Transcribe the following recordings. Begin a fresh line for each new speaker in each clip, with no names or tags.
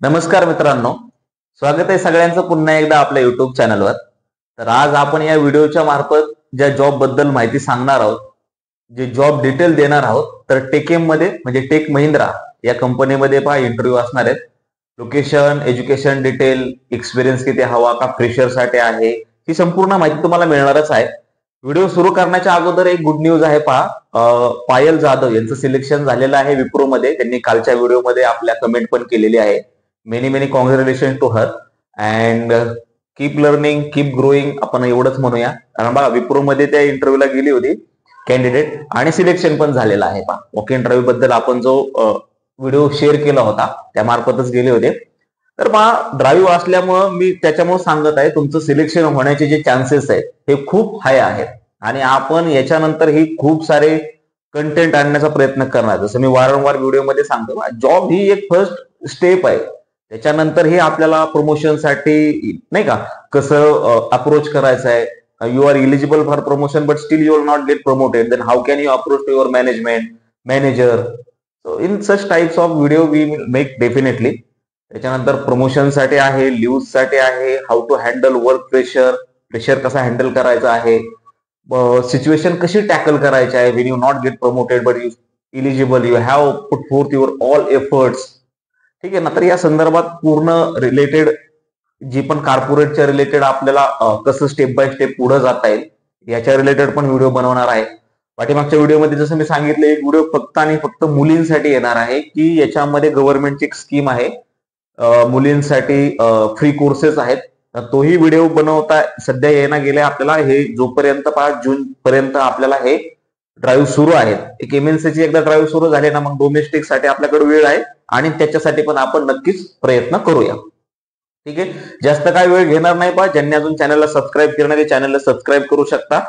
नमस्कार मित्रांनो, स्वागत आहे सगळ्यांचं पुन्हा एकदा आपल्या युट्यूब चॅनलवर. तर आज आपण या व्हिडिओच्या मार्फत ज्या जॉब बद्दल माहिती सांगणार आहोत, जे जॉब डिटेल देणार आहोत, तर टेकेम मध्ये म्हणजे टेक महिंद्रा या कंपनीमध्ये पहा इंटरव्ह्यू असणार आहेत. लोकेशन, एज्युकेशन डिटेल, एक्सपिरियन्स किती हवा का फ्रेशरसाठी आहे, ही संपूर्ण माहिती तुम्हाला मिळणारच आहे. व्हिडिओ सुरू करण्याच्या अगोदर एक गुड न्यूज आहे पहा. पायल जाधव यांचं सिलेक्शन झालेलं आहे विप्रो मध्ये. त्यांनी कालच्या व्हिडिओमध्ये आपल्या कमेंट पण केलेली आहे. Many many congratulation to her and keep learning, keep growing, आपण एवढंच म्हणूया. कारण बघा विप्रो मध्ये त्या इंटरव्ह्यूला गेली होती कॅन्डिडेट आणि सिलेक्शन पण झालेलं आहे. पहा वॉक इंटरव्ह्यू बद्दल आपण जो व्हिडिओ शेअर केला होता त्यामार्फतच गेले होते. तर पहा ड्राईव्ह असल्यामुळं मी त्याच्यामुळे सांगत आहे, तुमचं सिलेक्शन होण्याचे जे चान्सेस आहेत हे खूप हाय आहेत आणि आपण याच्यानंतर ही खूप सारे कंटेंट आणण्याचा प्रयत्न करणार. जसं मी वारंवार व्हिडिओमध्ये सांगतो, जॉब ही एक फर्स्ट स्टेप आहे. त्याच्यानंतर हे आपल्याला प्रमोशनसाठी नाही का कसं अप्रोच करायचं आहे. You are eligible for promotion but still you will not get promoted, then how can you approach to your management manager. So in such types of video we will make definitely. त्याच्यानंतर प्रमोशनसाठी आहे, साठी आहे, how to handle work pressure, pressure कसा handle करायचा आहे, situation कशी tackle करायची आहे when you not get promoted but you eligible, you have put forth your all efforts. ठीक आहे ना. तर या संदर्भात पूर्ण रिलेटेड जी पण कॉर्पोरेटच्या रिलेटेड आपल्याला कसं स्टेप बाय स्टेप पुढे जाता येईल याच्या रिलेटेड पण व्हिडिओ बनवणार आहे. पाठीमागच्या व्हिडिओमध्ये जसं मी सांगितलं, एक व्हिडिओ फक्त आणि फक्त मुलींसाठी येणार आहे की याच्यामध्ये गव्हर्नमेंटची एक स्कीम आहे, मुलींसाठी फ्री कोर्सेस आहेत. तोही व्हिडिओ बनवता सध्या येणं गेले आपल्याला. हे जोपर्यंत 5 जून पर्यंत आपल्याला हे ड्राईव्ह सुरू आहेत. एक एमएनसीची एकदा ड्राईव्ह सुरू झाले ना, मग डोमेस्टिक साठी आपल्याकडे वेळ आहे आणि त्याच्यासाठी पण आपण नक्कीच प्रयत्न करूया. ठीक आहे, जास्त काय वेळ घेणार नाही. पहा ज्यांनी अजून चॅनलला सबस्क्राईब केलं नाही ते चॅनलला सबस्क्राईब करू शकता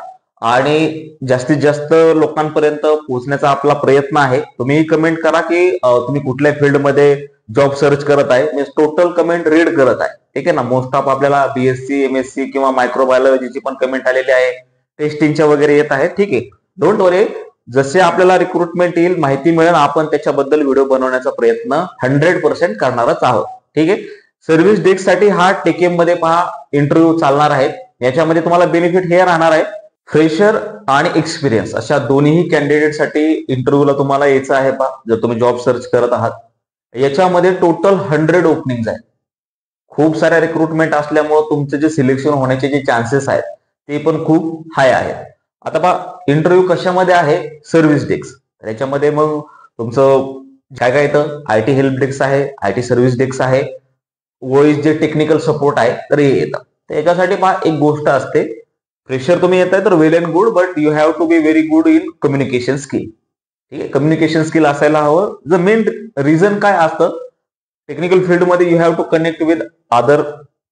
आणि जास्तीत जास्त लोकांपर्यंत पोहोचण्याचा आपला प्रयत्न आहे. तुम्ही कमेंट करा की तुम्ही कुठल्या फील्डमध्ये जॉब सर्च करत आहे. मी टोटल कमेंट रीड करत आहे. ठीक आहे ना. मोस्ट ऑफ आपल्याला बीएससी, एमएससी किंवा मायक्रोबायोलॉजीची पण कमेंट आलेली आहे, टेस्टिंगच्या वगैरे येत आहे. ठीक आहे, डोंट वरी. जसे आपल्याला रिक्रुटमेंट येईल, माहिती मिळेल, आपण त्याच्याबद्दल व्हिडिओ बनवण्याचा प्रयत्न 100% करणारच आहोत. ठीक आहे. सर्व्हिस डेस्क साठी हा टेकेम मध्ये पहा इंटरव्ह्यू चालणार आहे. याच्यामध्ये तुम्हाला बेनिफिट हे राहणार आहे, फ्रेशर आणि एक्सपिरियन्स अशा दोन्ही कॅन्डिडेटसाठी इंटरव्ह्यूला तुम्हाला यायचं आहे. पहा जर तुम्ही जॉब सर्च करत आहात, याच्यामध्ये टोटल 100 ओपनिंग आहेत. खूप साऱ्या रिक्रुटमेंट असल्यामुळे तुमचे जे सिलेक्शन होण्याचे जे चान्सेस आहेत ते पण खूप हाय आहेत. आता पहा इंटरव्ह्यू कशामध्ये आहे, सर्व्हिस डेस्क. त्याच्यामध्ये मग तुमचं काय काय येतं, आयटी हेल्प डेस्क आहे, आयटी सर्व्हिस डेस्क आहे, व्हॉइस जे टेक्निकल सपोर्ट आहे तर हे येतं. त्याच्यासाठी पहा एक गोष्ट असते, फ्रेशर तुम्ही येत आहे तर well and good, but you have to be very good in communication skill. ठीक आहे, कम्युनिकेशन स्किल असायला हवं. द मेन रिझन काय असतं, टेक्निकल फील्डमध्ये you have to connect with other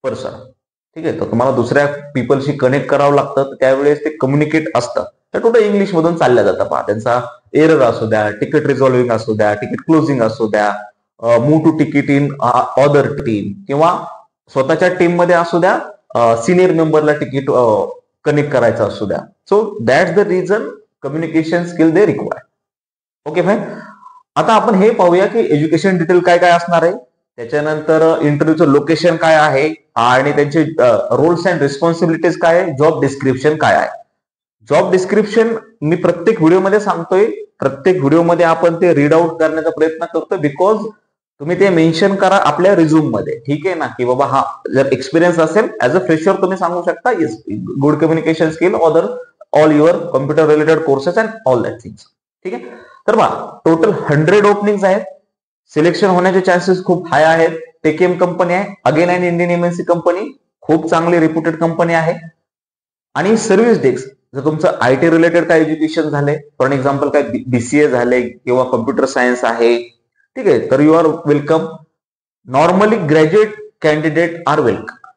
person. ठीक आहे, तर तुम्हाला दुसऱ्या पीपलशी कनेक्ट करावं लागतं. तर त्यावेळेस ते कम्युनिकेट असतं. तर टोटल इंग्लिश मधून चालल्या जातं. पहा त्यांचा एरर असू द्या, तिकीट रिझॉल्विंग असू द्या, तिकीट क्लोजिंग असू द्या, move to ticket in other team किंवा स्वतःच्या टीम मध्ये असू द्या, सिनियर मेंबरला तिकीट कनेक्ट करायचं असू द्या. So that's the reason communication skill they require. Okay fine. आता आपण हे पाहूया की एज्युकेशन डिटेल काय काय असणार आहे, त्याच्यानंतर इंटरव्ह्यूचं लोकेशन काय आहे आणि त्यांचे रोल्स अँड रिस्पॉन्सिबिलिटीज काय आहे, जॉब डिस्क्रिप्शन काय आहे. जॉब डिस्क्रिप्शन मी प्रत्येक व्हिडिओमध्ये सांगतोय, प्रत्येक व्हिडिओमध्ये आपण ते रीड आउट करण्याचा प्रयत्न करतो, बिकॉज तुम्ही ते मेन्शन करा आपल्या रिझ्यूम मध्ये. ठीक आहे ना, की बाबा हा जर एक्सपिरियन्स असेल ऍज अ फ्रेशर तुम्ही सांगू शकता yes good communication skill other all your computer related courses and all that things. ठीक आहे. तर पहा टोटल 100 ओपनिंग आहेत. सिलेक्शन होण्याचे चान्सेस खूप हाय आहेत. टेकेम कंपनी आहे, again and Indian MNC company, खूप चांगली रिप्युटेड कंपनी आहे. आणि सर्व्हिस डेस्क, जर तुमचं आयटी रिलेटेड काय एज्युकेशन झाले, फॉर एक्झाम्पल काय बीसीए झाले किंवा कम्प्युटर सायन्स आहे, ठीक आहे, तर you are welcome. Normally graduate candidate are welcome.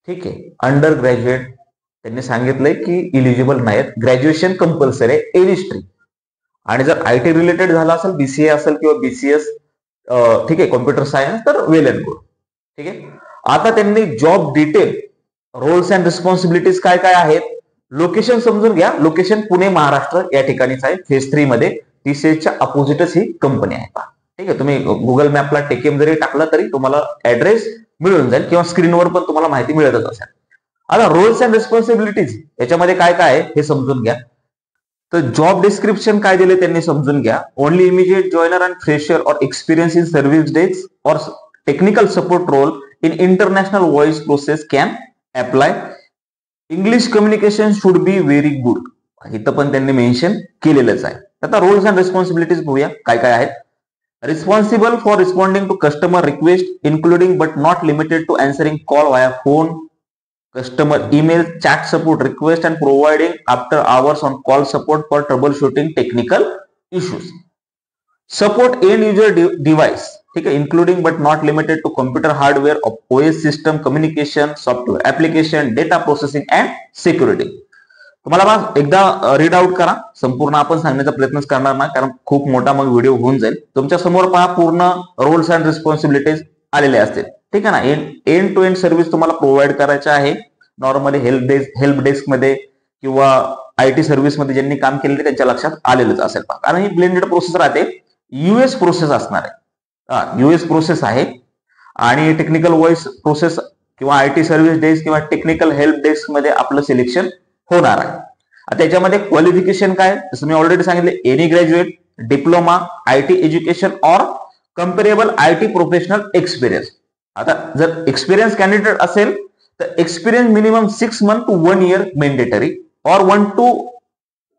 ठीक आहे. अंडर ग्रॅज्युएट त्यांनी सांगितलंय की इलिजिबल नाहीत. ग्रॅज्युएशन कंपल्सरी आहे एनी स्ट्रीम. आणि जर आयटी रिलेटेड झाला असेल, बीसीए असेल किंवा बीसीएस, ठीक आहे, कॉम्प्युटर सायन्स, तर वेल अँड गुड. ठीक आहे. आता त्यांनी job detail, roles and responsibilities काय काय आहेत, लोकेशन समजून घ्या. लोकेशन पुणे महाराष्ट्र या ठिकाणीच आहे, फेज 3 मध्ये. टीसीएसच्या अपोजिटच ही कंपनी आहे. ठीक आहे, तुम्ही गुगल मॅपला टेकेम जरी टाकलं तरी तुम्हाला ऍड्रेस मिळून जाईल किंवा स्क्रीनवर पण तुम्हाला माहिती मिळतच असेल. आता रोल्स अँड रिस्पॉन्सिबिलिटीज याच्यामध्ये काय काय आहे हे समजून घ्या. तर जॉब डिस्क्रिप्शन काय दिले त्यांनी समजून घ्या. Only immediate joiner and fresher or experience in service desk or technical support role in international voice process can apply. English communication should be very good. इथं पण त्यांनी मेन्शन केलेलंच आहे. आता रोल्स अँड रिस्पॉन्सिबिलिटीज बघूया काय काय आहेत. Responsible for responding to customer request including but not limited to answering call via phone, customer email, chat support request and providing after hours on call support for troubleshooting technical issues. Support end user device, ठीक है, including but not limited to computer hardware, OS system, communication, software application, data processing and security. तुम्हाला मग एकदा read out करा. संपूर्ण आपण सांगण्याचा प्रयत्न करणार नाही कारण खूप मोठा मग व्हिडिओ होऊन जाईल. तुमच्या समोर पहा पूर्ण रोल्स अँड रिस्पॉन्सिबिलिटीज आलेले असतील. ठीक आहे ना. एंड टू एंड सर्व्हिस तुम्हाला प्रोव्हाइड करायच्या आहे. नॉर्मली हेल्प डेस्क मध्ये किंवा IT सर्व्हिस मध्ये ज्यांनी काम केलेले त्यांच्या लक्षात आलेलंच असेल. कारण ही ब्लेंडेड प्रोसेस राहते. US प्रोसेस असणार आहे. US प्रोसेस आहे आणि टेक्निकल व्हॉइस प्रोसेस किंवा IT सर्व्हिस डेस्क किंवा टेक्निकल हेल्प डेस्क मध्ये आपलं सिलेक्शन होणार आहे. आता याच्यामध्ये क्वालिफिकेशन काय, जसं मी ऑलरेडी सांगितले, any graduate, diploma, IT education or comparable IT professional experience. आता जर एक्सपिरियन्स कॅन्डिडेट असेल तर experience minimum 6 month to 1 year mandatory or 1 to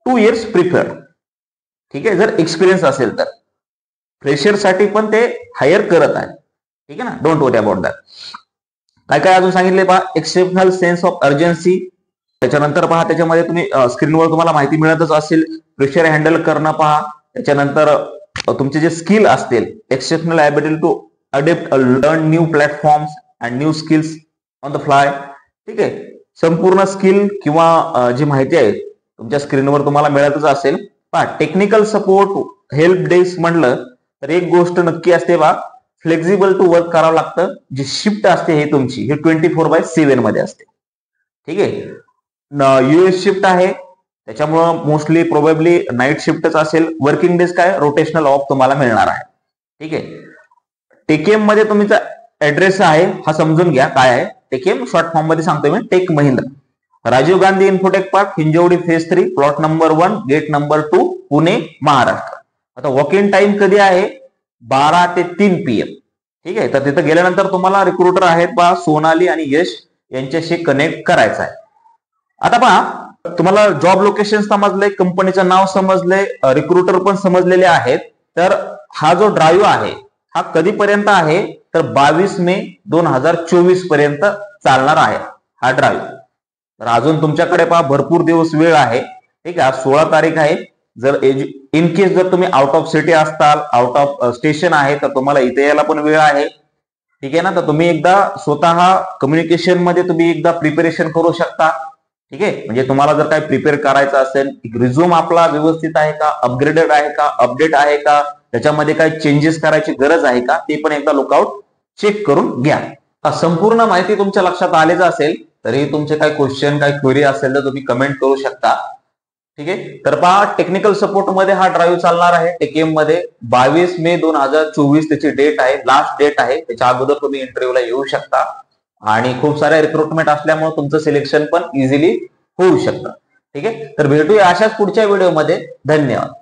2 years preferred. ठीक आहे, जर एक्सपिरियन्स असेल तर. फ्रेशर साठी पण ते हायर करत आहे. ठीक आहे ना, डोंट वरी अबाउट दॅट. काय काय अजून सांगितले पहा. Exceptional sense of urgency. त्याच्यानंतर पहा त्याच्यामध्ये तुम्ही स्क्रीनवर तुम्हाला माहिती मिळतच असेल. प्रेशर हँडल करणं पहा. त्याच्यानंतर तुमचे जे स्किल असतील, exceptional ability to adapt learn new platforms and new skills on the fly. ठीक आहे, संपूर्ण स्किल किंवा जी माहिती आहे तुमच्या स्क्रीनवर तुम्हाला मिळतच असेल. पहा टेक्निकल सपोर्ट हेल्प डेस्क म्हणलं तर एक गोष्ट नक्की असते बा, फ्लेक्झिबल टू वर्क करावं लागतं. जी शिफ्ट असते हे तुमची हे 24/7 मध्ये असते. ठीक आहे, US शिफ्ट आहे त्याच्यामुळं मोस्टली प्रोबेबली नाईट शिफ्टच असेल. वर्किंग डेज काय रोटेशनल ऑफ तुम्हाला मिळणार आहे. ठीक आहे, टेकेम मध्ये तुमचा ऍड्रेस आहे हा समजून घ्या काय आहे. टेकेम शॉर्ट फॉर्म मध्ये सांगतोय मी, Tech Mahindra, Rajiv Gandhi Infotech Park, Hinjawadi phase 3, plot number 1, gate number 2, Pune, Maharashtra. आता वॉक इन टाइम कधी आहे, 12 ते 3 PM. ठीक आहे, तर तिथं गेल्यानंतर तुम्हाला रिक्रुटर आहेत पहा, सोनाली आणि यश यांच्याशी कनेक्ट करायचं आहे. आता पहा तुम्हाला जॉब लोकेशन समजलंय, कंपनीचं नाव समजलंय, रिक्रुटर पण समजलेले आहेत. तर हा जो ड्राईव्ह आहे हा कधीपर्यंत आहे तर 22 मे 2024 पर्यंत चालणार आहे हा ड्राईव्ह. तर अजून तुमच्याकडे पहा भरपूर दिवस वेळ आहे. ठीक आहे, आज 16 तारीख आहे. जर इन केस जर तुम्ही आउट ऑफ सिटी असताल, आउट ऑफ स्टेशन आहे तर तुम्हाला इथे यायला पण वेळ आहे. ठीक आहे ना, तर तुम्ही एकदा स्वतः कम्युनिकेशन मध्ये तुम्ही एकदा प्रिपरेशन करू शकता. ठीक आहे, म्हणजे तुम्हाला जर काही प्रिपेअर करायचं असेल, रिझ्यूम आपला व्यवस्थित आहे का, अपग्रेडेड आहे का, अपडेट आहे का, त्याच्यामध्ये काही चेंजेस करायची गरज आहे का, ते पण एकदा लुकआउट चेक करून घ्या. संपूर्ण माहिती तुमच्या लक्षात आलेच असेल. तरी तुमचे काही क्वेश्चन काही क्वेरी असेल तर तुम्ही कमेंट करू शकता. ठीक आहे, तर पहा टेक्निकल सपोर्ट मध्ये हा ड्राईव्ह चालणार आहे टेकेम मध्ये. 22 मे 2024 त्याची डेट आहे, लास्ट डेट आहे. त्याच्या अगोदर तुम्ही इंटरव्ह्यूला येऊ शकता आणि खूप साऱ्या रिक्रुटमेंट असल्यामुळे तुमचं सिलेक्शन पण इझिली होऊ शकतं. ठीक आहे, तर भेटूया अशाच पुढच्या व्हिडिओमध्ये. धन्यवाद.